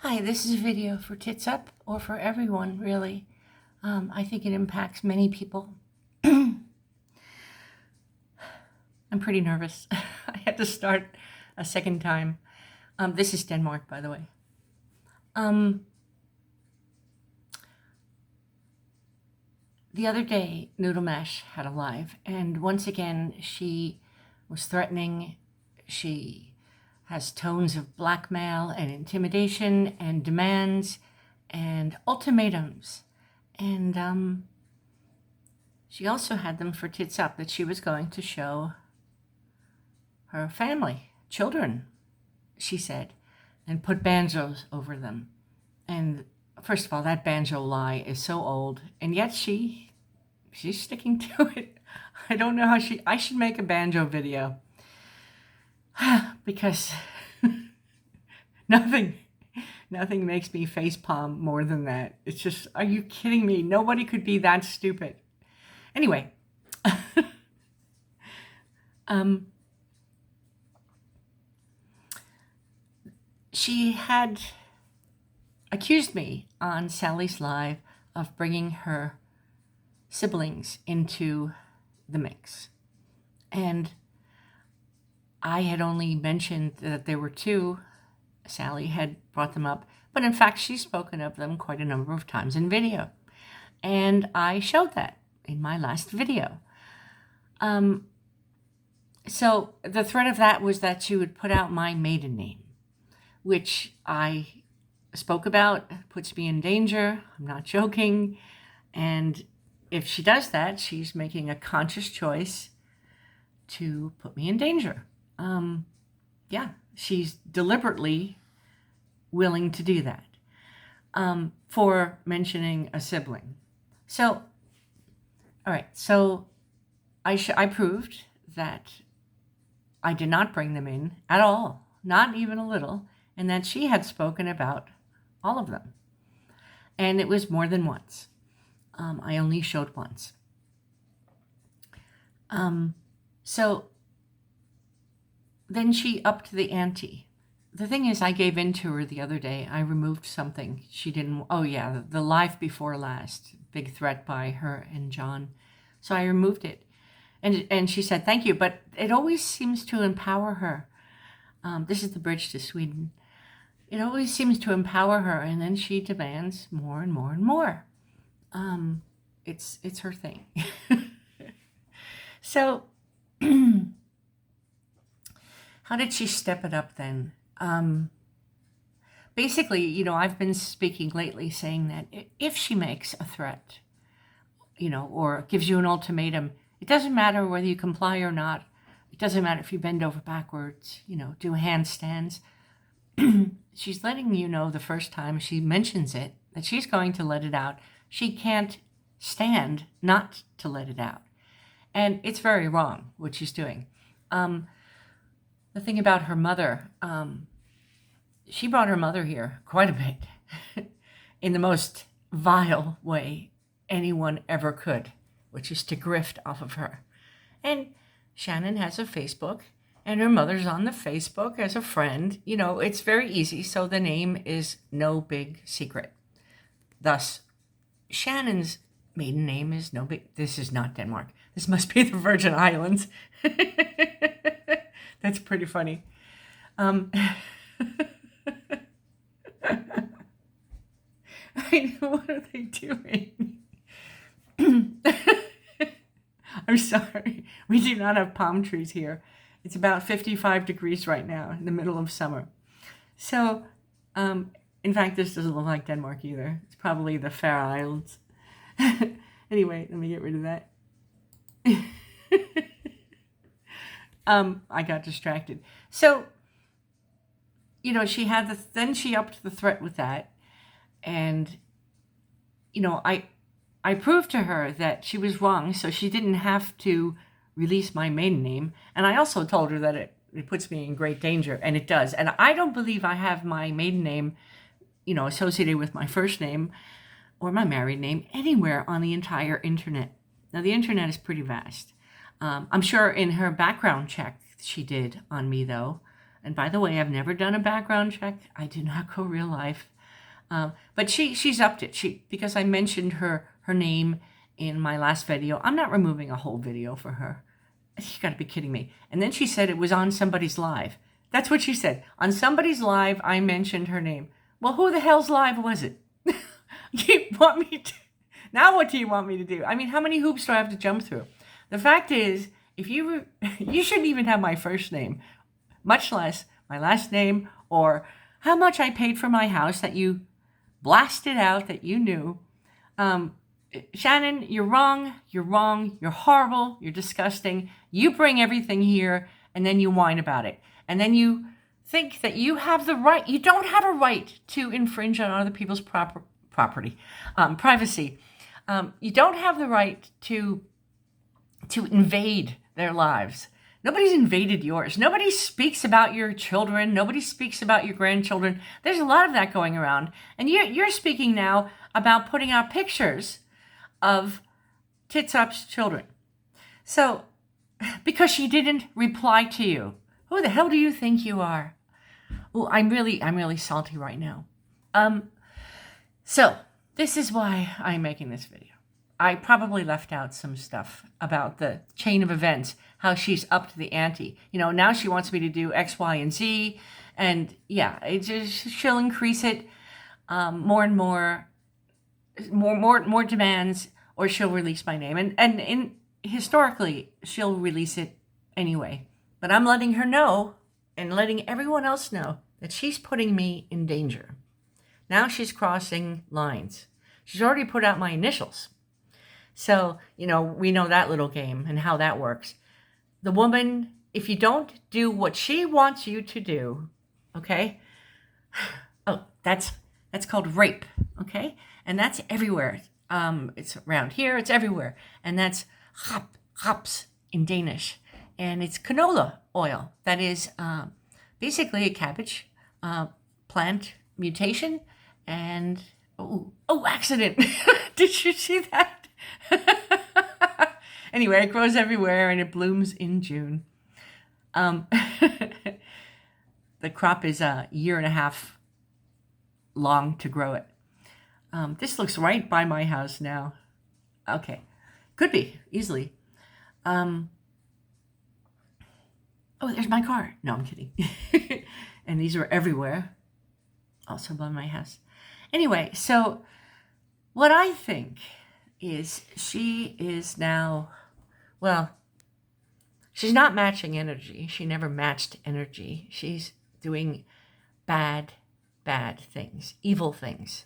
Hi, this is a video for TitsUp, or for everyone, really. I think it impacts many people. I'm pretty nervous. I had to start a second time. This is Denmark, by the way. The other day, Noodle Mash had a live, and once again, she was threatening. She has tones of blackmail and intimidation and demands and ultimatums. And she also had them for TitsUp, that she was going to show her family, children, she said, and put banjos over them. And first of all, that banjo lie is so old, and yet she's sticking to it. I don't know how I should make a banjo video because nothing makes me facepalm more than that. It's just, are you kidding me? Nobody could be that stupid. Anyway, she had accused me on Sally's Live of bringing her siblings into the mix. And I had only mentioned that there were two. Sally had brought them up, but in fact, she's spoken of them quite a number of times in video. And I showed that in my last video. So the threat of that was that she would put out my maiden name, which I spoke about, puts me in danger. I'm not joking. And if she does that, she's making a conscious choice to put me in danger. Yeah, she's deliberately willing to do that for mentioning a sibling. So, all right, so I proved that I did not bring them in at all, not even a little, and that she had spoken about all of them. And it was more than once. I only showed once. So then she upped the ante. The thing is, I gave in to her the other day. I removed something she didn't. Oh yeah, the live before last, big threat by her and John. So I removed it, and she said thank you. But it always seems to empower her. This is the bridge to Sweden. It always seems to empower her, and then she demands more and more and more. It's her thing. So how did she step it up then? Basically, I've been speaking lately saying that if she makes a threat, or gives you an ultimatum, it doesn't matter whether you comply or not. It doesn't matter if you bend over backwards, do handstands. She's letting you know the first time she mentions it that she's going to let it out. She can't stand not to let it out. And it's very wrong what she's doing. The thing about her mother, she brought her mother here quite a bit in the most vile way anyone ever could, which is to grift off of her. And Shannon has a Facebook, and her mother's on the Facebook as a friend. It's very easy, so the name is no big secret. Thus, Shannon's maiden name is no big... This is not Denmark. This must be the Virgin Islands. That's pretty funny. What are they doing? I'm sorry. We do not have palm trees here. It's about 55 degrees right now in the middle of summer. So, in fact, this doesn't look like Denmark either. It's probably the Faroe Islands. Anyway, let me get rid of that. I got distracted. So, she had then she upped the threat with that. And, I proved to her that she was wrong, so she didn't have to release my maiden name. And I also told her that it puts me in great danger, and it does. And I don't believe I have my maiden name, associated with my first name or my married name anywhere on the entire internet. Now, the internet is pretty vast. I'm sure in her background check she did on me, though, And by the way, I've never done a background check. I do not go real life. But she's upped it. Because I mentioned her name in my last video. I'm not removing a whole video for her. You got to be kidding me. And then she said it was on somebody's live. That's what she said. On somebody's live, I mentioned her name. Well, who the hell's live was it? You want me to? Now what do you want me to do? I mean, how many hoops do I have to jump through? The fact is, if you shouldn't even have my first name, much less my last name, or how much I paid for my house that you blasted out that you knew. Shannon, you're wrong. You're wrong. You're horrible. You're disgusting. You bring everything here and then you whine about it. And then you think that you have the right. You don't have a right to infringe on other people's property, privacy. You don't have the right to invade their lives. Nobody's invaded yours. Nobody speaks about your children. Nobody speaks about your grandchildren. There's a lot of that going around. And you're speaking now about putting out pictures of TitsUp's children. So, because she didn't reply to you. Who the hell do you think you are? Oh, I'm really salty right now. So, this is why I'm making this video. I probably left out some stuff about the chain of events, how she's upped the ante. Now she wants me to do X, Y, and Z. And yeah, she'll increase it more and more demands, or she'll release my name. And historically, she'll release it anyway. But I'm letting her know and letting everyone else know that she's putting me in danger. Now she's crossing lines. She's already put out my initials. So, we know that little game and how that works. The woman, if you don't do what she wants you to do, okay? Oh, that's called rape, okay? And that's everywhere. It's around here, it's everywhere. And that's haps in Danish. And it's canola oil. That is basically a cabbage plant mutation. And, accident. Did you see that? Anyway, it grows everywhere and it blooms in June. The crop is a year and a half long to grow it. This looks right by my house now. Okay. Could be, easily. Oh, there's my car. No, I'm kidding. And these are everywhere. Also by my house. Anyway, so what I think is she is now, well, she's not matching energy. She never matched energy. She's doing bad things, evil things.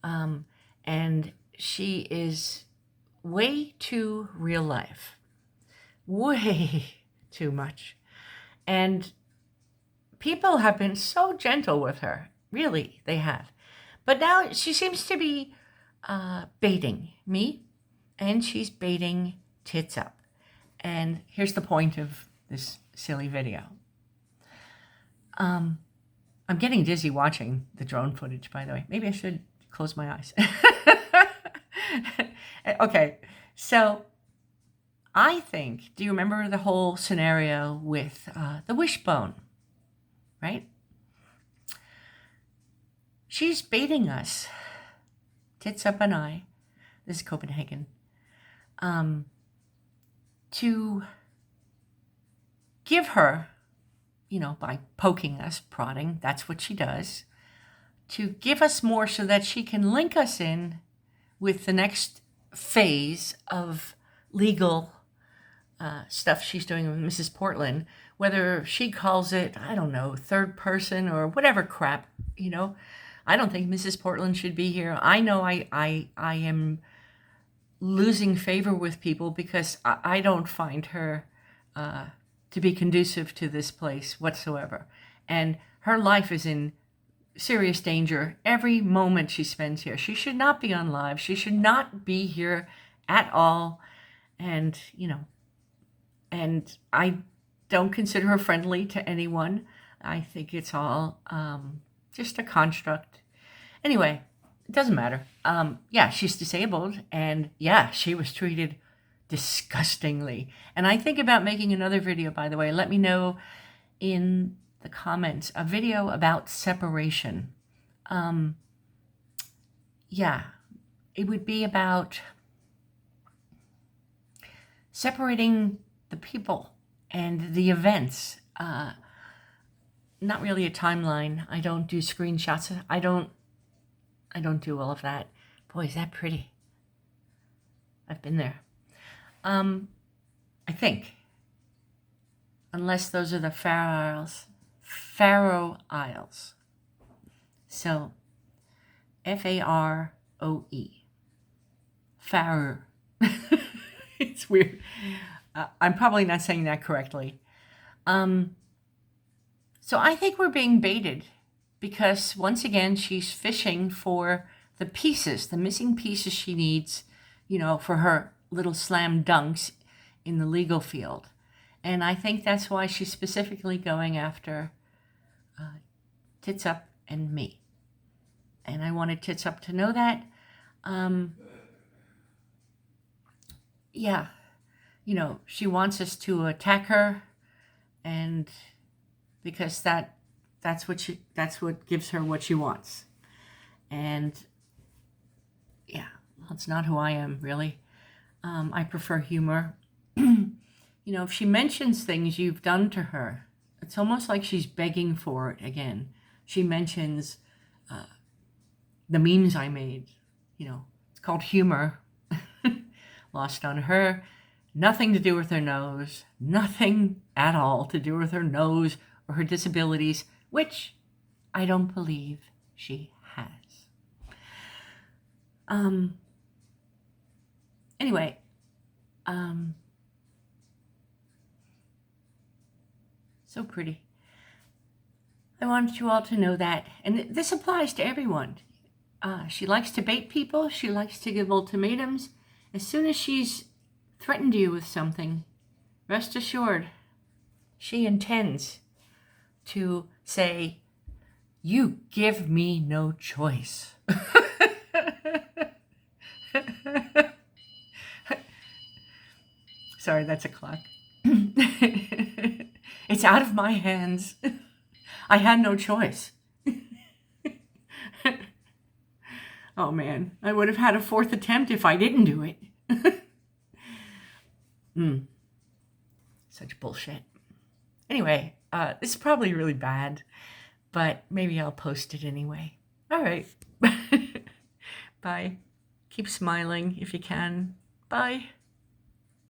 And she is way too real life. Way too much. And people have been so gentle with her. Really, they have. But now she seems to be baiting me, and she's baiting TitsUp. And here's the point of this silly video. I'm getting dizzy watching the drone footage, by the way. Maybe I should close my eyes. Okay, so I think, do you remember the whole scenario with the wishbone, right? She's baiting us, TitsUp and I, this is Copenhagen, to give her, by poking us, prodding, that's what she does, to give us more so that she can link us in with the next phase of legal stuff she's doing with Mrs. Portland, whether she calls it, I don't know, third person or whatever crap, I don't think Mrs. Portland should be here. I know I am losing favor with people because I don't find her to be conducive to this place whatsoever. And her life is in serious danger every moment she spends here. She should not be on live. She should not be here at all. And, and I don't consider her friendly to anyone. I think it's all just a construct. Anyway, it doesn't matter. Yeah, she's disabled, and yeah, she was treated disgustingly. And I think about making another video, by the way. Let me know in the comments, a video about separation. Yeah, it would be about separating the people and the events. Not really a timeline. I don't do screenshots. I don't do all of that. Boy, is that pretty. I've been there. I think. Unless those are the Faroe Isles. So, Faroe. Faroe. It's weird. I'm probably not saying that correctly. So I think we're being baited because once again, she's fishing for the pieces, the missing pieces she needs, for her little slam dunks in the legal field. And I think that's why she's specifically going after TitsUp and me. And I wanted TitsUp to know that. Yeah, she wants us to attack her, and because that's what gives her what she wants. And yeah, well, it's not who I am, really. I prefer humor. If she mentions things you've done to her, it's almost like she's begging for it again. She mentions the memes I made. It's called humor. Lost on her. Nothing to do with her nose. Nothing at all to do with her nose or her disabilities, which I don't believe she has. Anyway, so pretty. I wanted you all to know that. And this applies to everyone. She likes to bait people. She likes to give ultimatums. As soon as she's threatened you with something, rest assured, she intends to say, "You give me no choice." Sorry, that's a clock. It's out of my hands. I had no choice. Oh man, I would have had a fourth attempt if I didn't do it. Such bullshit. Anyway, this is probably really bad, but maybe I'll post it anyway. All right. Bye. Keep smiling if you can. Bye.